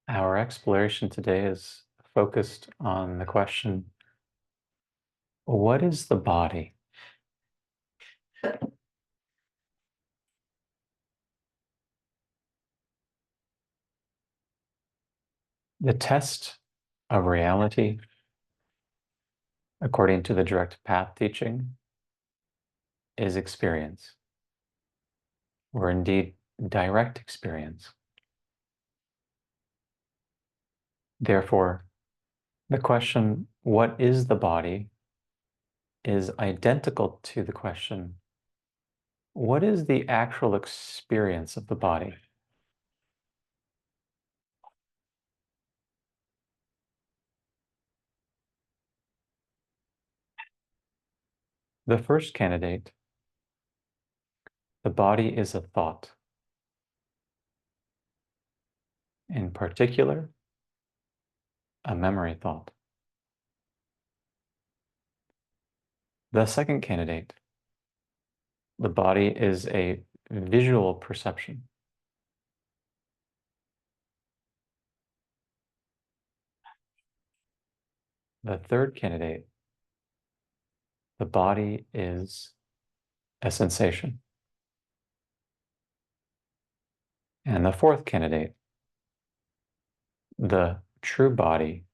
Our exploration today is focused on the question, what is the body? The test of reality, according to the direct path teaching, is experience, or indeed direct experience. Therefore, the question, what is the body, is identical to the question, what is the actual experience of the body? The first candidate, the body is a thought. In particular, a memory thought. The second candidate, the body is a visual perception. The third candidate, the body is a sensation. And the fourth candidate, the true body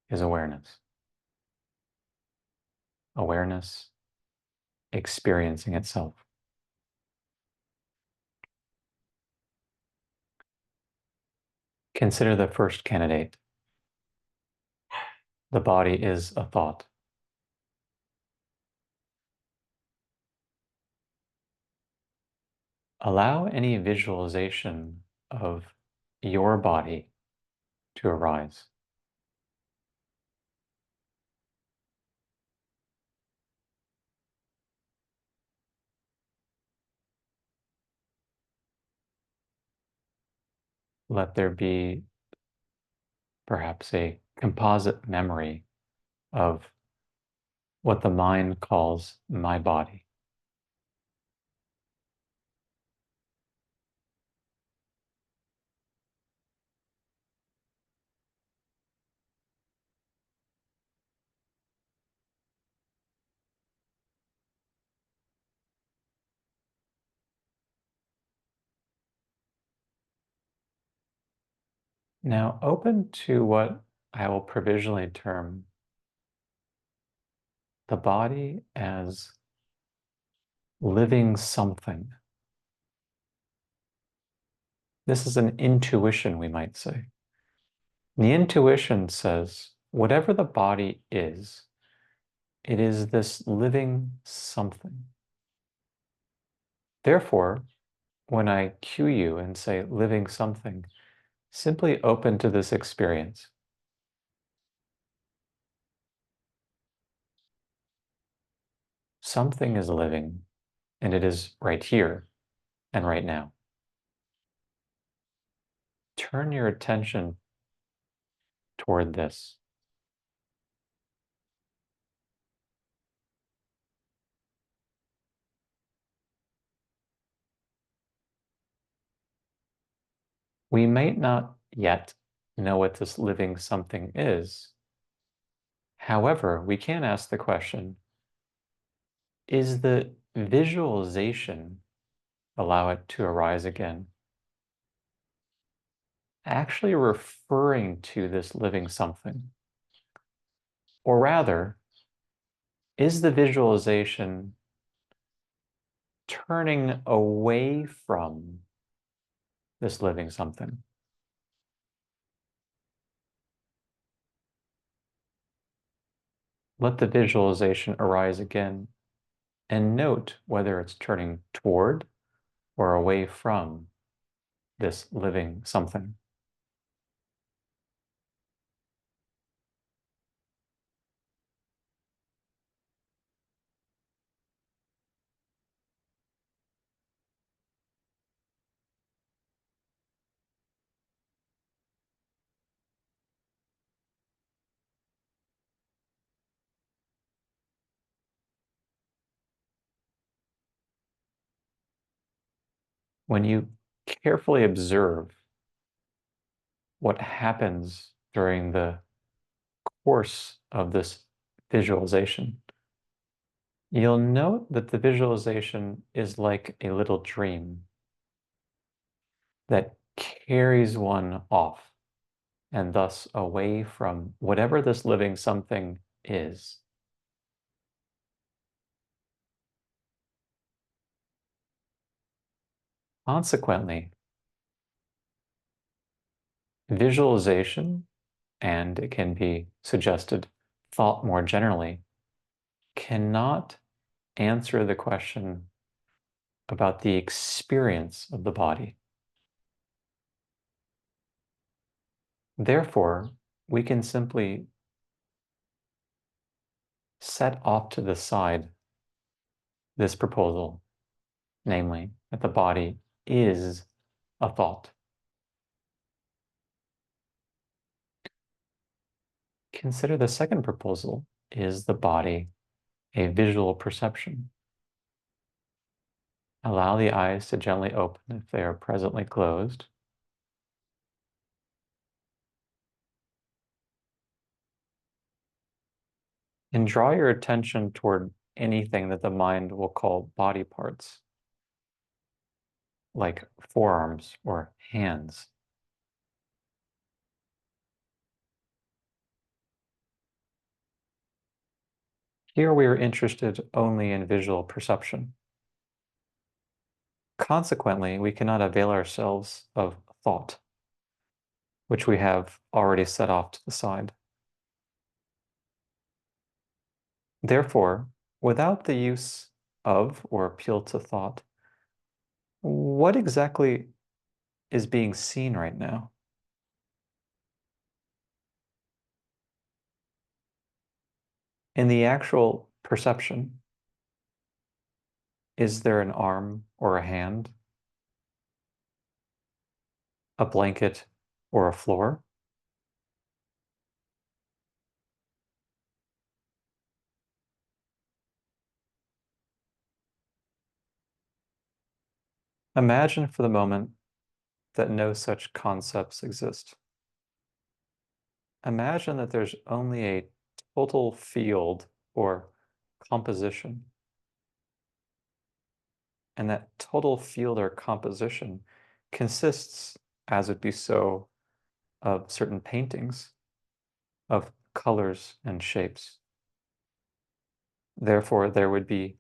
is awareness. Awareness experiencing itself. Consider the first candidate. The body is a thought. Allow any visualization of your body to arise. Let there be perhaps a composite memory of what the mind calls my body. Now open to what I will provisionally term the body as living something. This is an intuition, we might say. The intuition says, whatever the body is, it is this living something. Therefore, when I cue you and say living something, simply open to this experience. Something is living, and it is right here and right now. Turn your attention toward this. We might not yet know what this living something is. However, we can ask the question, is the visualization, allow it to arise again, actually referring to this living something? Or rather, is the visualization turning away from this living something? Let the visualization arise again and note whether it's turning toward or away from this living something. When you carefully observe what happens during the course of this visualization, you'll note that the visualization is like a little dream that carries one off and thus away from whatever this living something is. Consequently, visualization, and it can be suggested thought more generally, cannot answer the question about the experience of the body. Therefore, we can simply set off to the side this proposal, namely that the body is a thought. Consider the second proposal: is the body a visual perception? Allow the eyes to gently open if they are presently closed. And draw your attention toward anything that the mind will call body parts, like forearms or hands. Here we are interested only in visual perception. Consequently, we cannot avail ourselves of thought, which we have already set off to the side. Therefore, without the use of or appeal to thought, what exactly is being seen right now? In the actual perception, is there an arm or a hand, a blanket or a floor? Imagine for the moment that no such concepts exist. Imagine that there's only a total field or composition, and that total field or composition consists, as would be so, of certain paintings, of colors and shapes. Therefore, there would be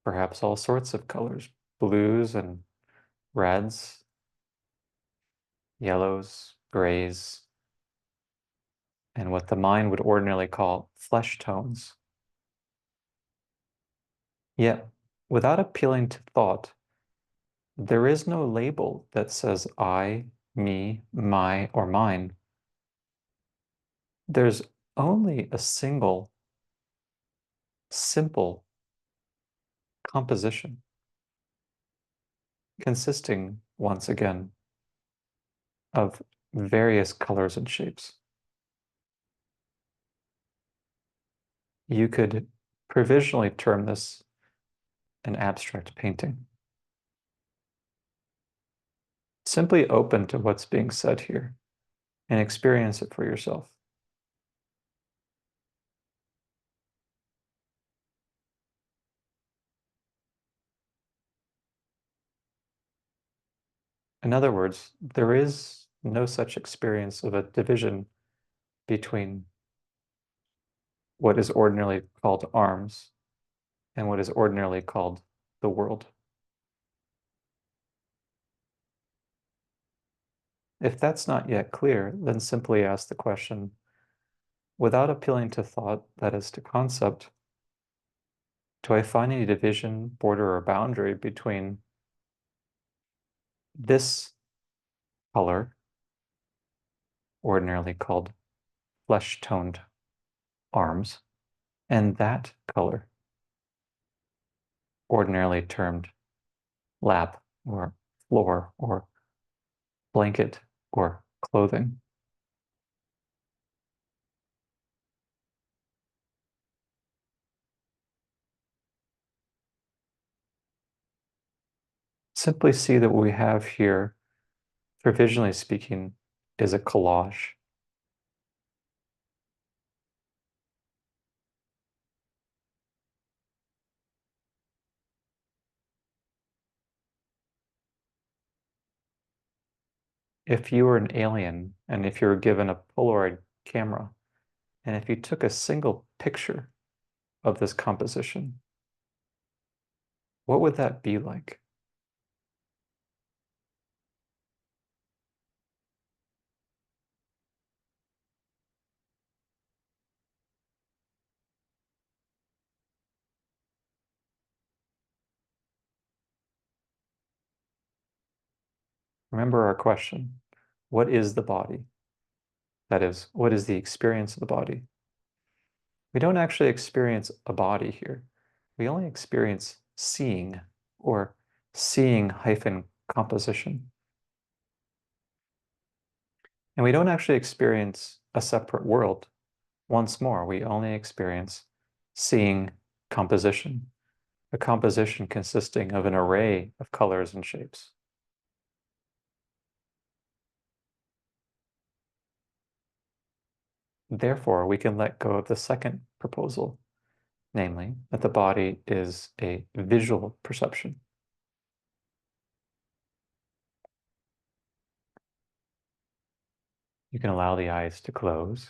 perhaps all sorts of colors: blues and reds, yellows, grays, and what the mind would ordinarily call flesh tones. Yet, without appealing to thought, there is no label that says I, me, my, or mine. There's only a single, simple composition, consisting, once again, of various colors and shapes. You could provisionally term this an abstract painting. Simply open to what's being said here and experience it for yourself. In other words, there is no such experience of a division between what is ordinarily called arms and what is ordinarily called the world. If that's not yet clear, then simply ask the question, without appealing to thought, that is to concept, do I find any division, border, or boundary between this color, ordinarily called flesh-toned arms, and that color, ordinarily termed lap or floor or blanket or clothing? Simply see that what we have here, provisionally speaking, is a collage. If you were an alien and if you were given a Polaroid camera, and if you took a single picture of this composition, what would that be like? Remember our question. What is the body? That is, what is the experience of the body? We don't actually experience a body here. We only experience seeing or seeing hyphen composition. And we don't actually experience a separate world. Once more, we only experience seeing composition, a composition consisting of an array of colors and shapes. Therefore, we can let go of the second proposal, namely that the body is a visual perception. You can allow the eyes to close.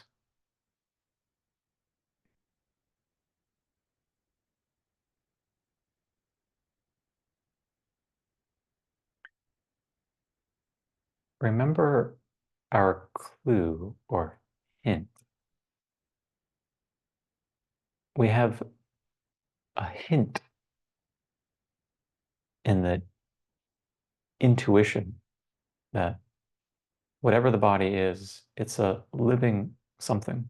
Remember our clue or hint. We have a hint in the intuition that whatever the body is, it's a living something.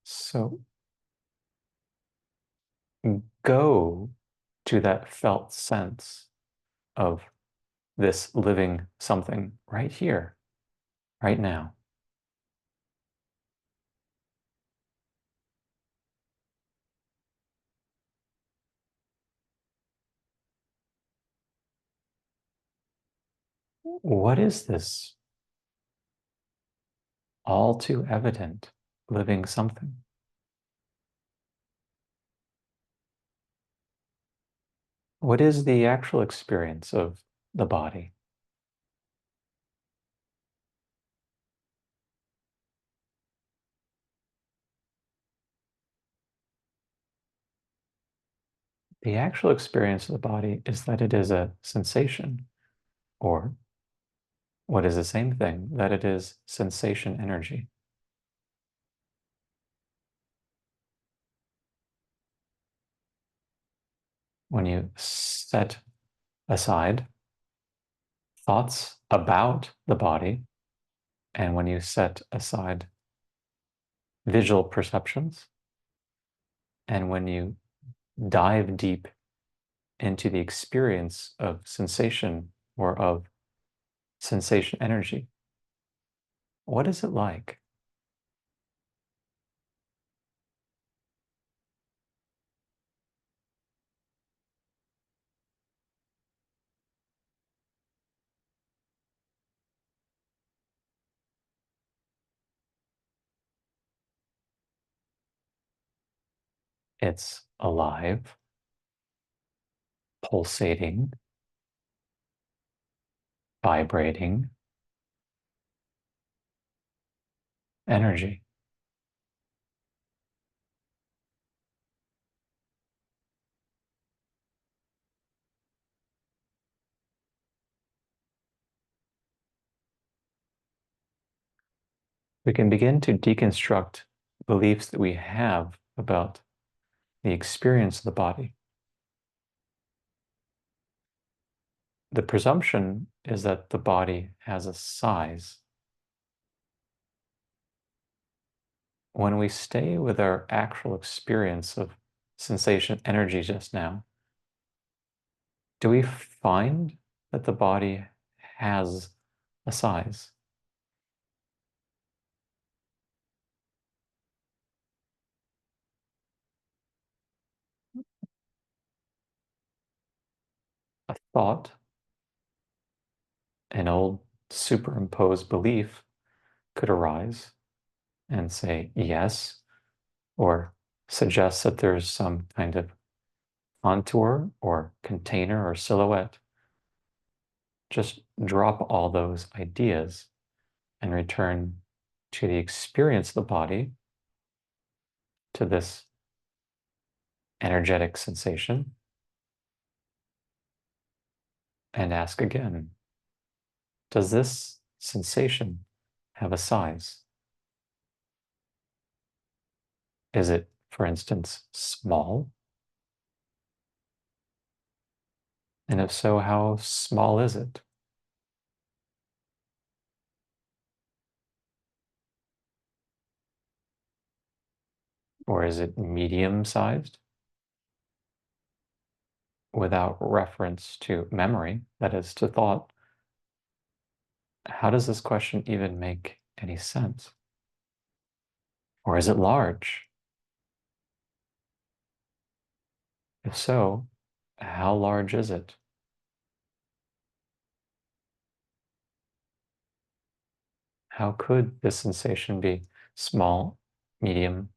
So go to that felt sense of this living something right here, right now. What is this all too evident living something? What is the actual experience of the body? The actual experience of the body is that it is a sensation, or what is the same thing, that it is sensation energy. When you set aside thoughts about the body, and when you set aside visual perceptions, and when you dive deep into the experience of sensation or of sensation energy, what is it like? It's alive, pulsating, vibrating energy. We can begin to deconstruct beliefs that we have about the experience of the body. The presumption is that the body has a size. When we stay with our actual experience of sensation energy just now, do we find that the body has a size? A thought, an old superimposed belief could arise and say yes, or suggest that there's some kind of contour or container or silhouette. Just drop all those ideas and return to the experience of the body, to this energetic sensation, and ask again, does this sensation have a size? Is it, for instance, small? And if so, how small is it? Or is it medium-sized without reference to memory, that is, to thought? How does this question even make any sense? Or is it large? If so, how large is it? How could this sensation be small, medium,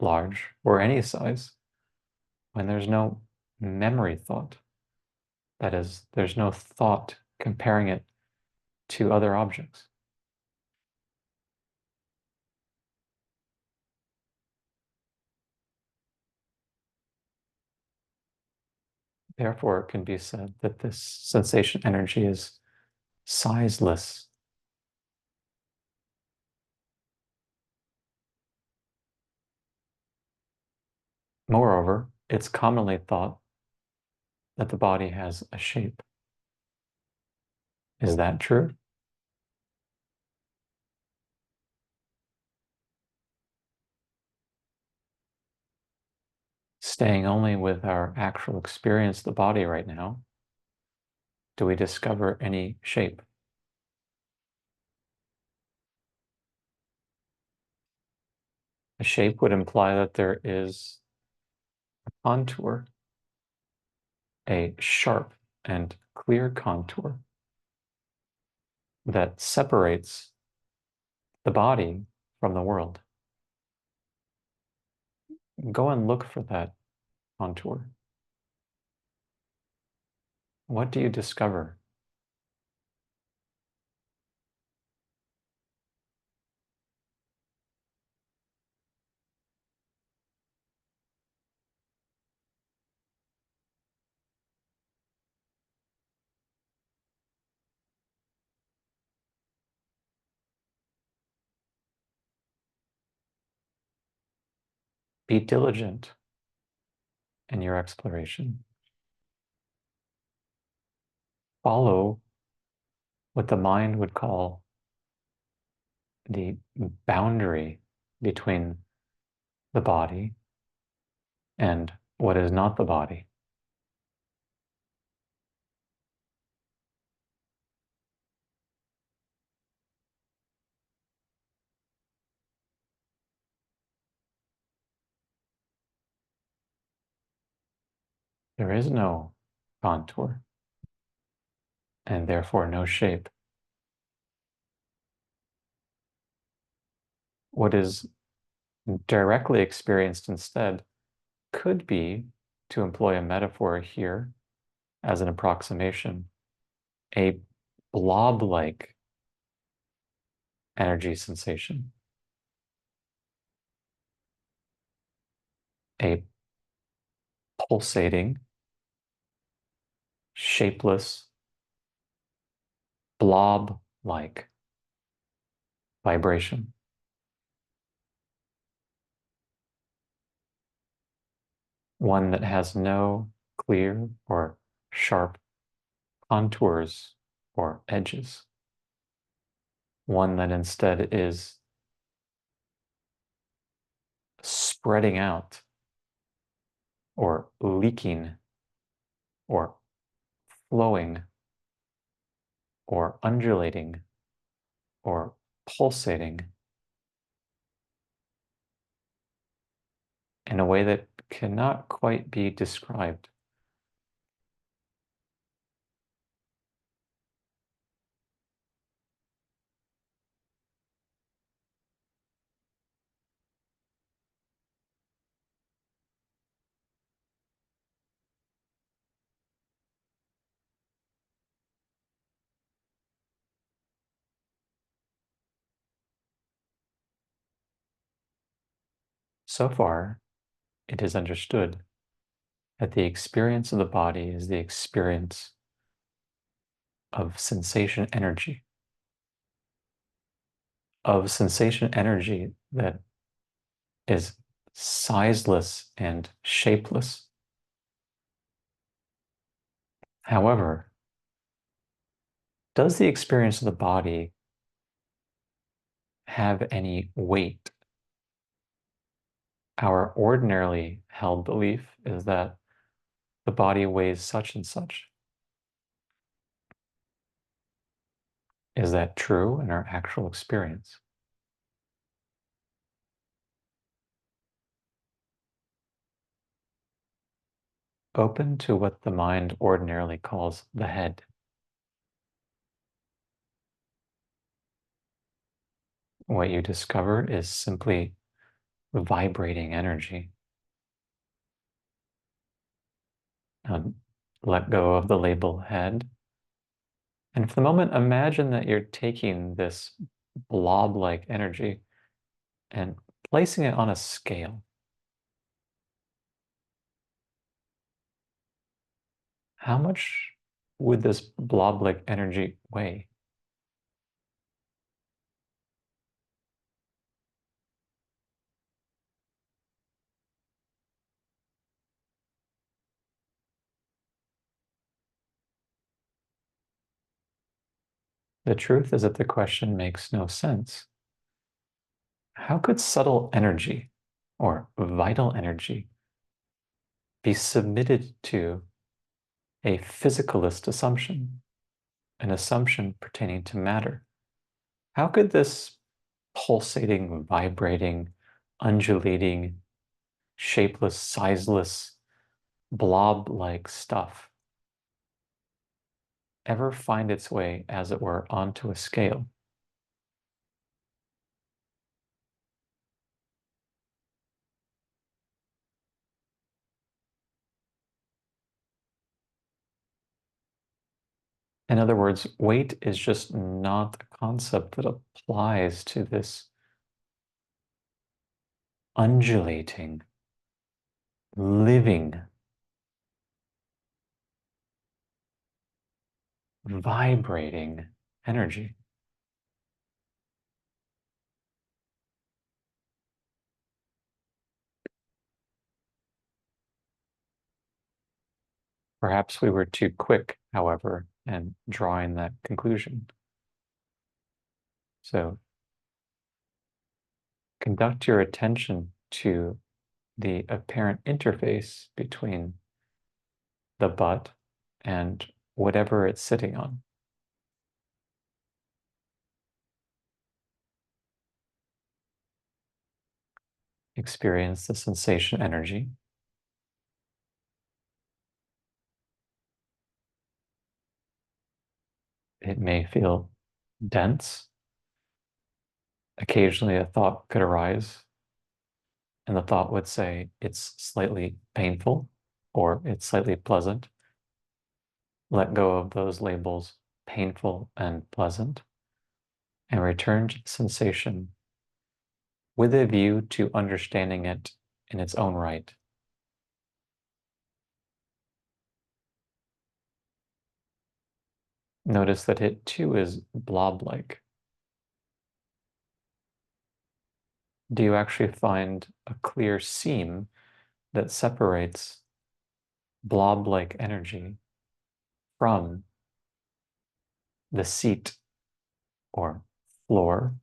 large, or any size when there's no memory thought? That is, there's no thought comparing it to other objects. Therefore, it can be said that this sensation energy is sizeless. Moreover, it's commonly thought that the body has a shape. Is that true? Staying only with our actual experience of the body right now, do we discover any shape? A shape would imply that there is a contour, a sharp and clear contour that separates the body from the world. Go and look for that contour. What do you discover? Be diligent in your exploration. Follow what the mind would call the boundary between the body and what is not the body. There is no contour and therefore no shape. What is directly experienced instead could be, to employ a metaphor here as an approximation, a blob-like energy sensation, a pulsating, shapeless, blob-like vibration. One that has no clear or sharp contours or edges. One that instead is spreading out or leaking or flowing or undulating or pulsating in a way that cannot quite be described. So far, it is understood that the experience of the body is the experience of sensation energy, that is sizeless and shapeless. However, does the experience of the body have any weight? Our ordinarily held belief is that the body weighs such and such. Is that true in our actual experience? Open to what the mind ordinarily calls the head. What you discover is simply vibrating energy. Let go of the label head. And for the moment, imagine that you're taking this blob-like energy and placing it on a scale. How much would this blob-like energy weigh? The truth is that the question makes no sense. How could subtle energy or vital energy be submitted to a physicalist assumption, an assumption pertaining to matter? How could this pulsating, vibrating, undulating, shapeless, sizeless, blob-like stuff ever find its way, as it were, onto a scale? In other words, weight is just not a concept that applies to this undulating, living, vibrating energy. Perhaps we were too quick, however, in drawing that conclusion. So conduct your attention to the apparent interface between the butt and whatever it's sitting on. Experience the sensation energy. It may feel dense. Occasionally a thought could arise, and the thought would say it's slightly painful or it's slightly pleasant. Let go of those labels, painful and pleasant, and return to the sensation with a view to understanding it in its own right. Notice that it too is blob-like. Do you actually find a clear seam that separates blob-like energy from the seat or floor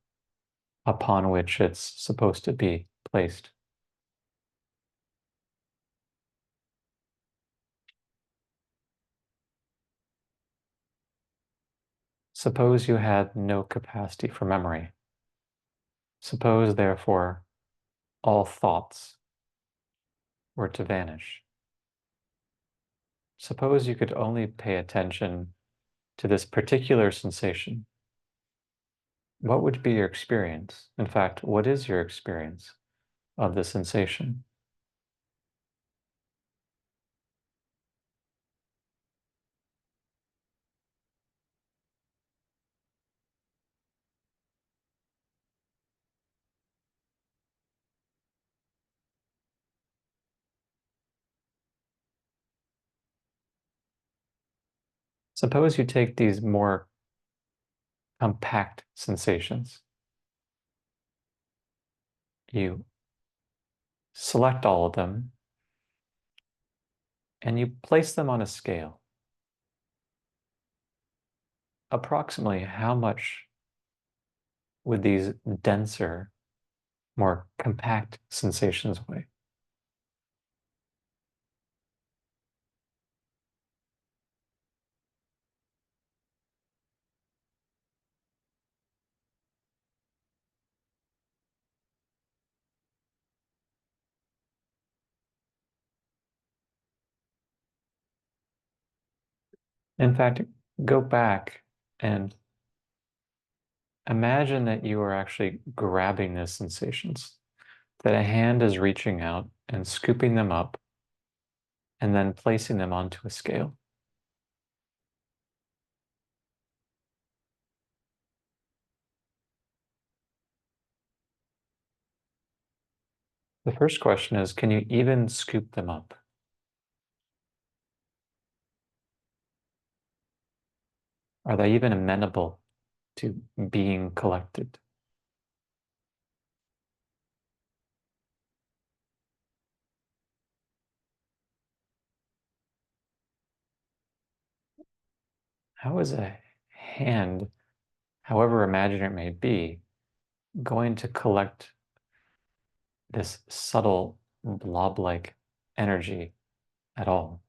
upon which it's supposed to be placed? Suppose you had no capacity for memory. Suppose, therefore, all thoughts were to vanish. Suppose you could only pay attention to this particular sensation. What would be your experience? In fact, what is your experience of the sensation? Suppose you take these more compact sensations. You select all of them and you place them on a scale. Approximately how much would these denser, more compact sensations weigh? In fact, go back and imagine that you are actually grabbing these sensations, that a hand is reaching out and scooping them up and then placing them onto a scale. The first question is, can you even scoop them up? Are they even amenable to being collected? How is a hand, however imaginary it may be, going to collect this subtle blob-like energy at all?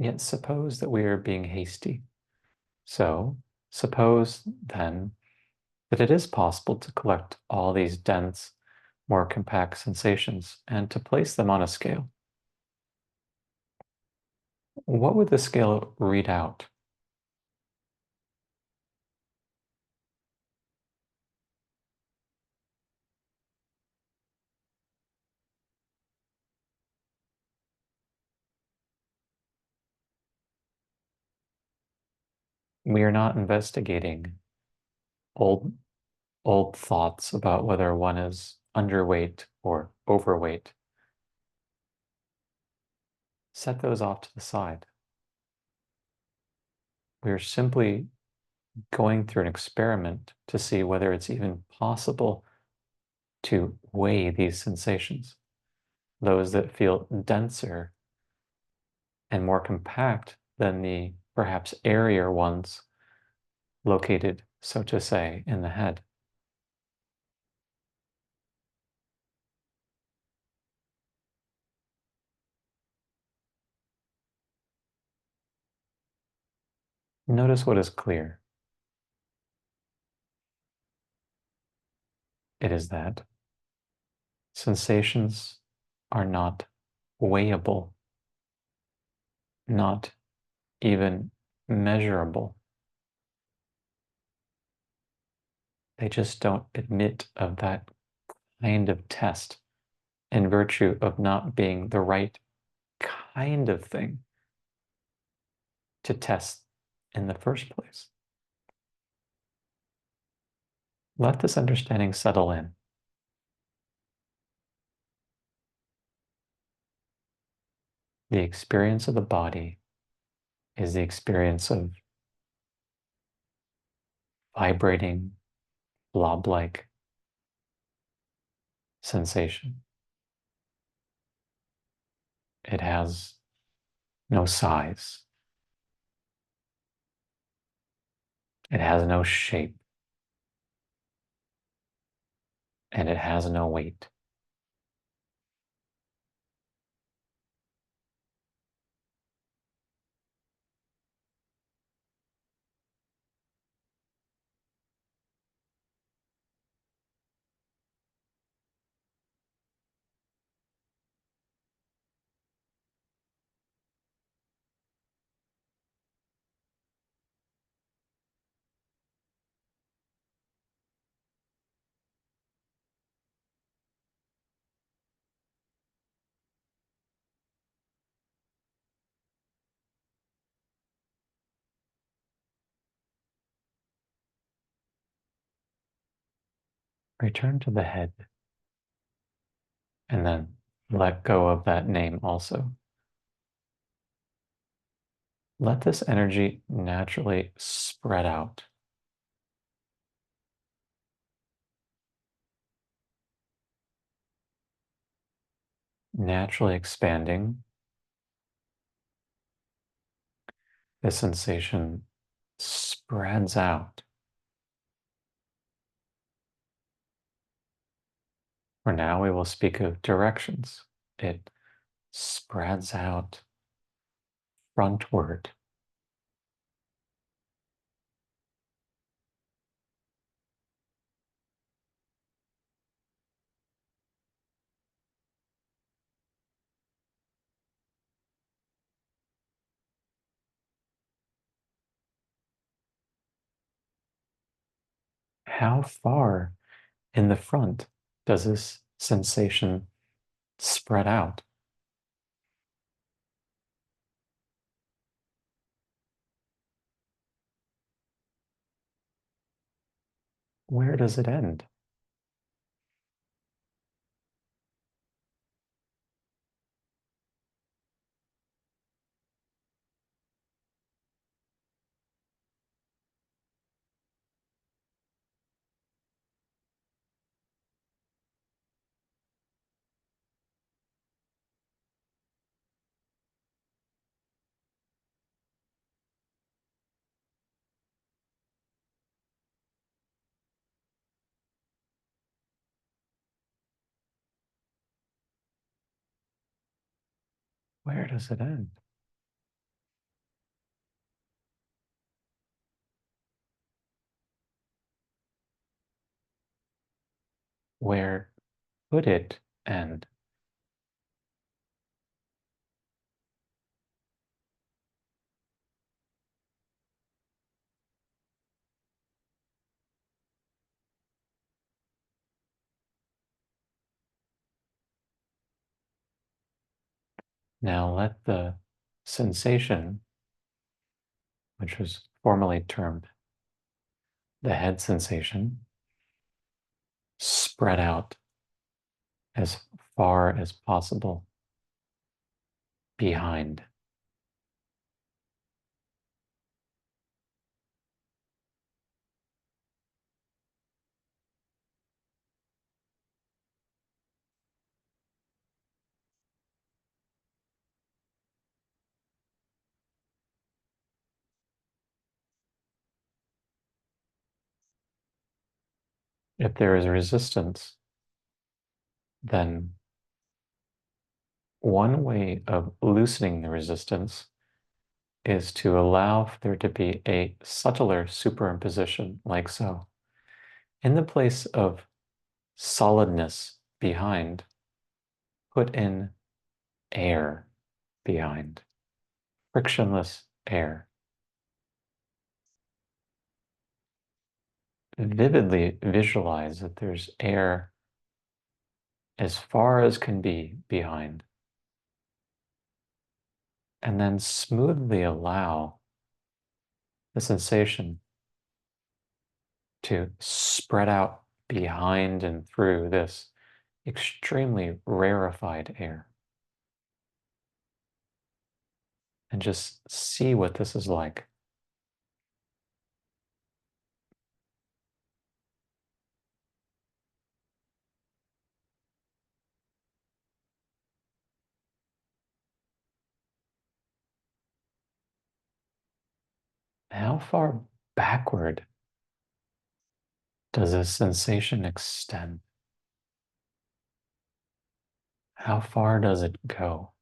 Yet suppose that we are being hasty. So suppose then that it is possible to collect all these dense, more compact sensations and to place them on a scale. What would the scale read out? We are not investigating old old thoughts about whether one is underweight or overweight. Set those off to the side. We are simply going through an experiment to see whether it's even possible to weigh these sensations, those that feel denser and more compact than the perhaps airier ones located, so to say, in the head. Notice what is clear. It is that sensations are not weighable, not even measurable. They just don't admit of that kind of test in virtue of not being the right kind of thing to test in the first place. Let this understanding settle in. The experience of the body is the experience of vibrating, blob-like sensation. It has no size. It has no shape. And it has no weight. Return to the head and then let go of that name also. Let this energy naturally spread out. Naturally expanding. The sensation spreads out. For now, we will speak of directions. It spreads out frontward. How far in the front does this sensation spread out? Where does it end? Where does it end? Where could it end? Now let the sensation, which was formerly termed the head sensation, spread out as far as possible behind. If there is resistance, then one way of loosening the resistance is to allow for there to be a subtler superimposition, like so. In the place of solidness behind, put in air behind, frictionless air. Vividly visualize that there's air as far as can be behind, and then smoothly allow the sensation to spread out behind and through this extremely rarefied air. And just see what this is like. How far backward does this sensation extend? How far does it go?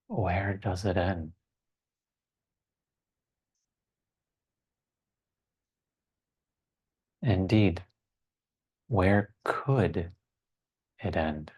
Where does it end? Indeed, where could it end?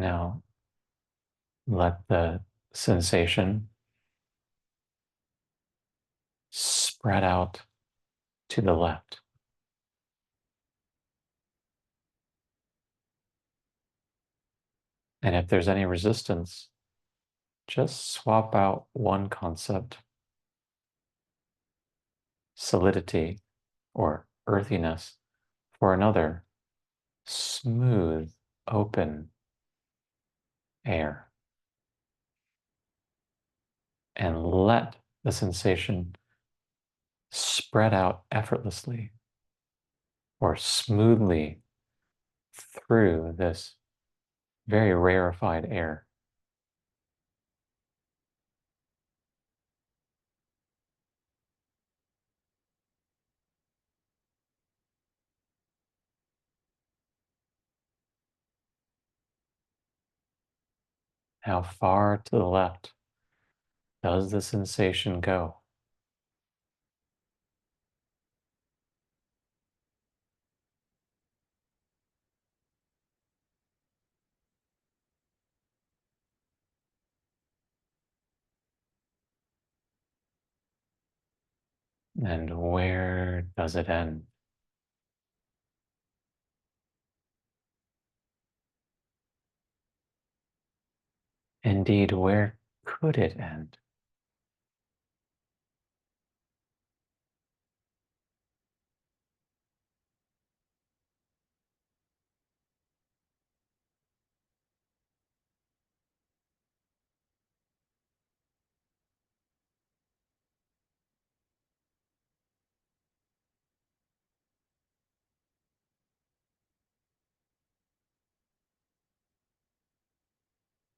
Now, let the sensation spread out to the left. And if there's any resistance, just swap out one concept, solidity or earthiness, for another, smooth, open air. And let the sensation spread out effortlessly or smoothly through this very rarefied air. How far to the left does the sensation go? And where does it end? Indeed, where could it end?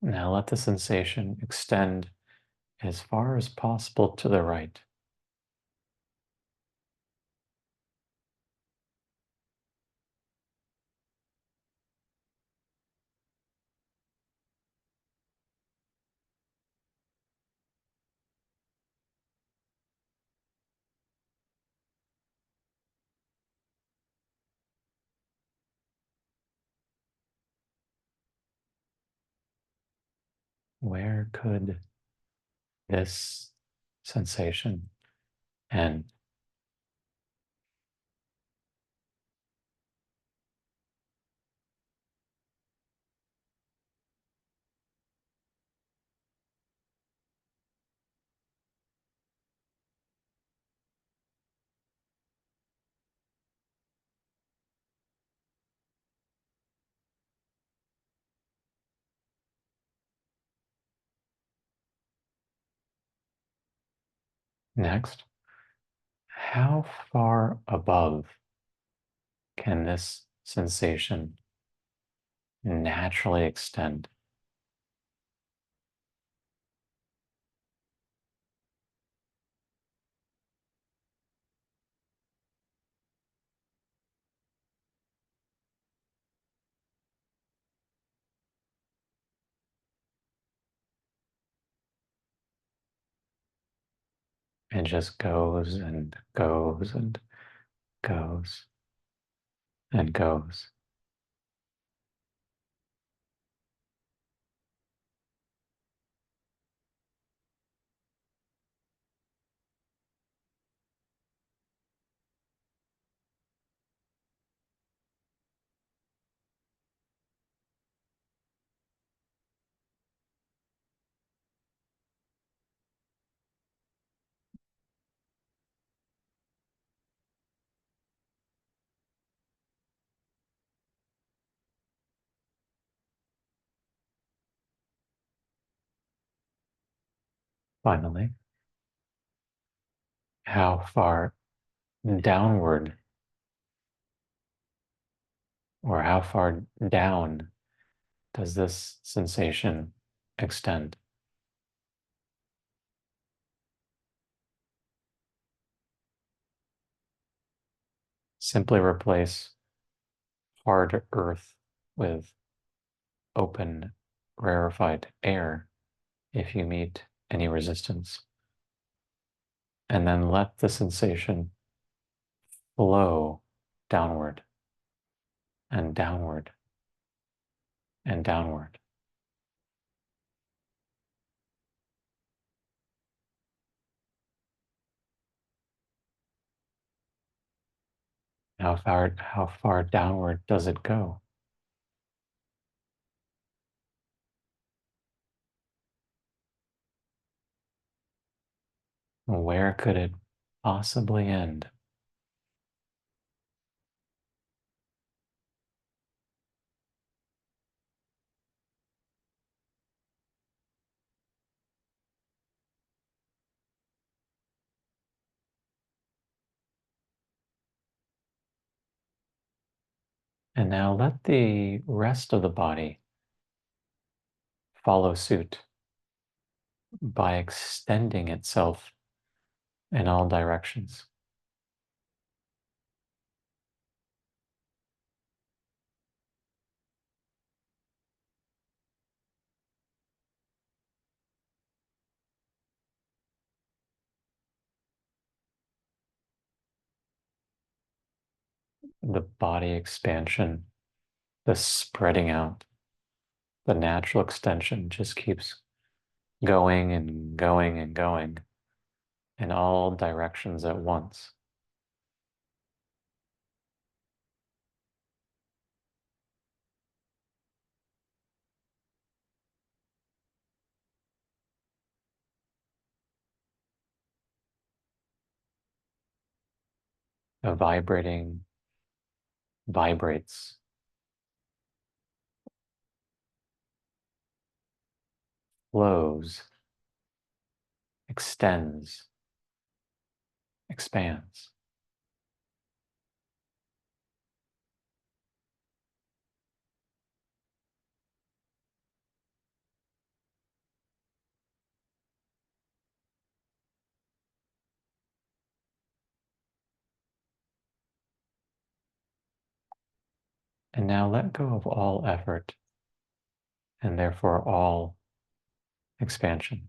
Now let the sensation extend as far as possible to the right. Where could this sensation end? Next, how far above can this sensation naturally extend? It just goes and goes and goes and goes. Finally, how far downward or how far down does this sensation extend? Simply replace hard earth with open, rarefied air if you meet any resistance. And then let the sensation flow downward and downward and downward. How far downward does it go? Where could it possibly end? And now let the rest of the body follow suit by extending itself in all directions. The body expansion, the spreading out, the natural extension just keeps going and going and going in all directions at once. The vibrating vibrates, flows, extends, expands. And now let go of all effort and therefore all expansion.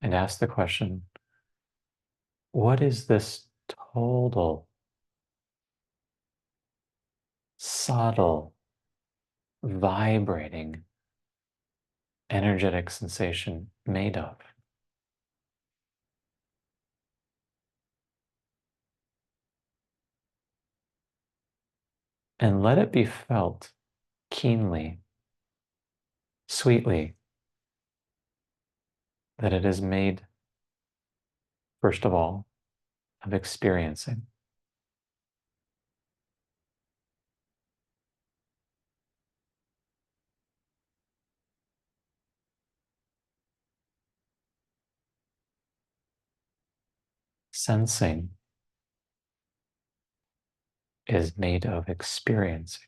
And ask the question, what is this total, subtle, vibrating, energetic sensation made of? And let it be felt keenly, sweetly, that it is made, first of all, of experiencing. Sensing is made of experiencing.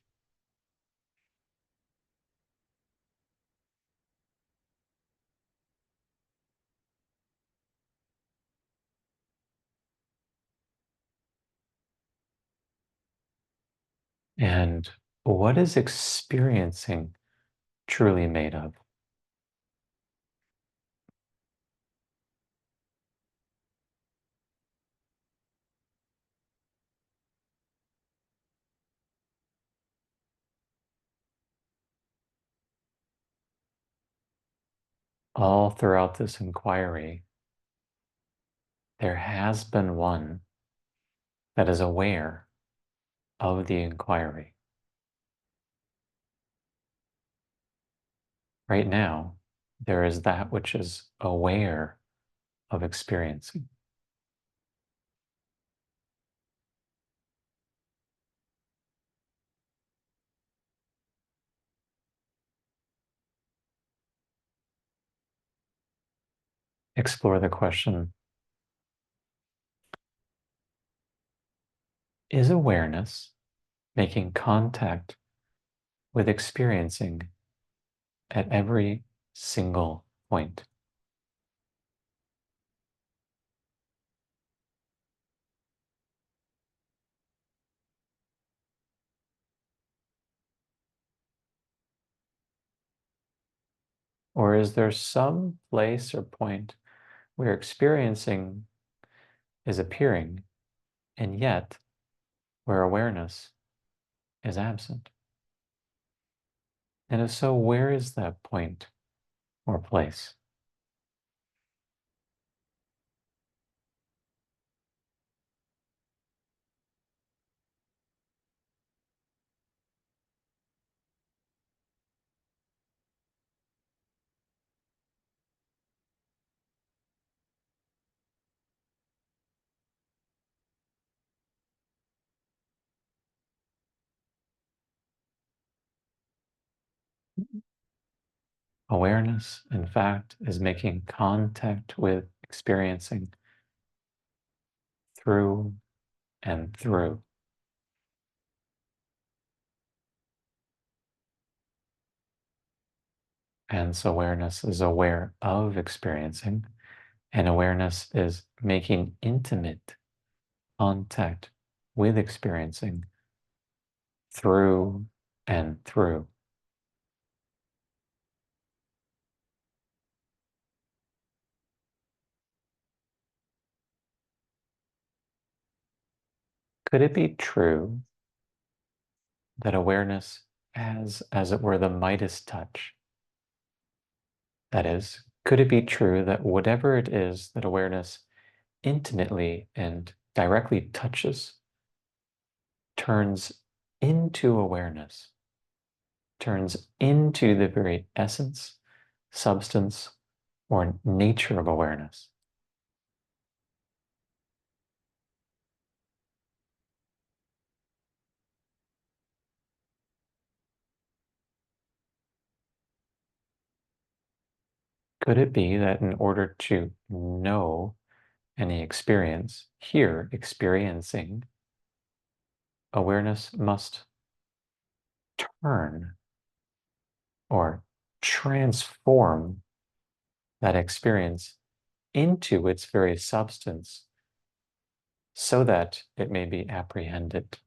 And what is experiencing truly made of? All throughout this inquiry, there has been one that is aware of the inquiry. Right now, there is that which is aware of experiencing. Explore the question, is awareness making contact with experiencing at every single point? Or is there some place or point where experiencing is appearing and yet where awareness is absent? And if so, where is that point or place? Awareness, in fact, is making contact with experiencing through and through. Hence, awareness is aware of experiencing, and awareness is making intimate contact with experiencing through and through. Could it be true that awareness has, as it were, the Midas touch? That is, could it be true that whatever it is that awareness intimately and directly touches turns into awareness, turns into the very essence, substance, or nature of awareness? Could it be that in order to know any experience, here experiencing, awareness must turn or transform that experience into its very substance so that it may be apprehended?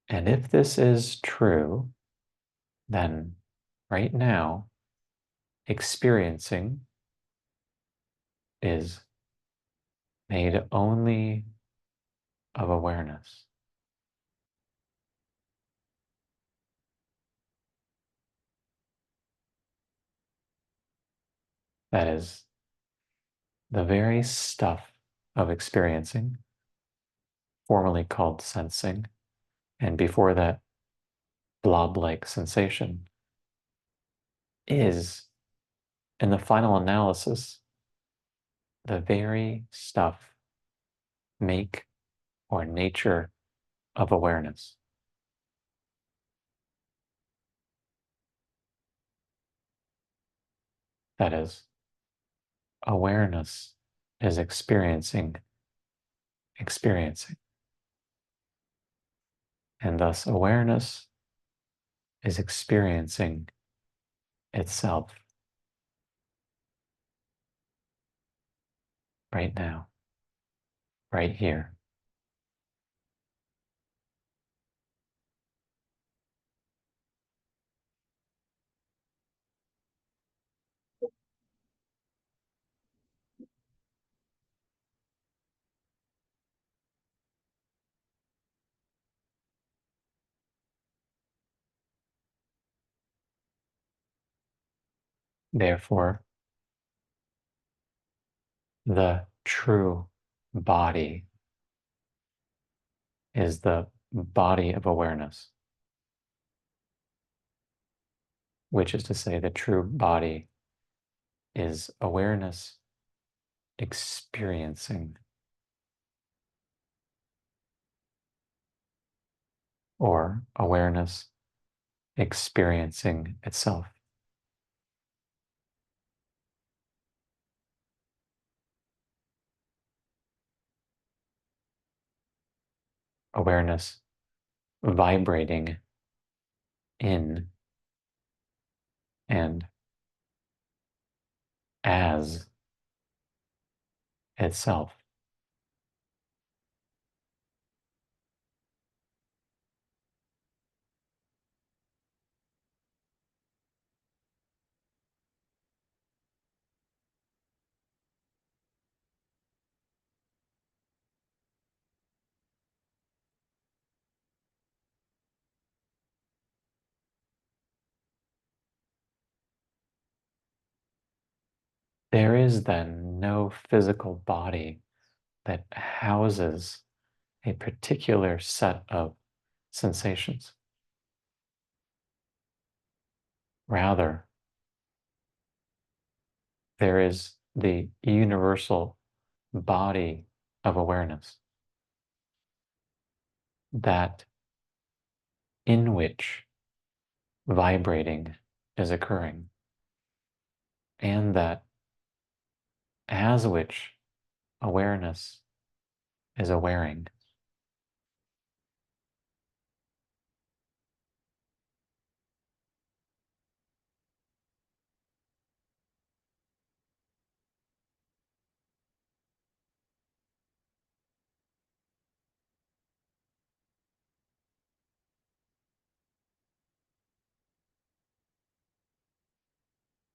And if this is true, then right now, experiencing is made only of awareness. That is, the very stuff of experiencing, formerly called sensing, and before that, blob-like sensation, is, in the final analysis, the very stuff, make, or nature of awareness. That is, awareness is experiencing, experiencing. And thus, awareness is experiencing itself right now, right here. Therefore, the true body is the body of awareness, which is to say, the true body is awareness experiencing, or awareness experiencing itself. Awareness vibrating in and as itself. There is then no physical body that houses a particular set of sensations. Rather, there is the universal body of awareness. that in which vibrating is occurring, and that as which awareness is awaring.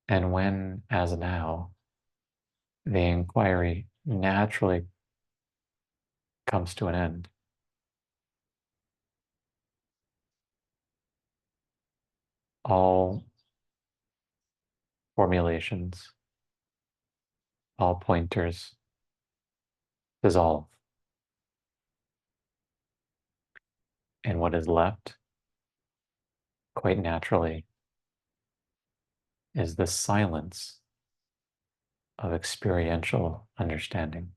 And when, as now, the inquiry naturally comes to an end, all formulations, all pointers dissolve. And what is left, quite naturally, is the silence of experiential understanding.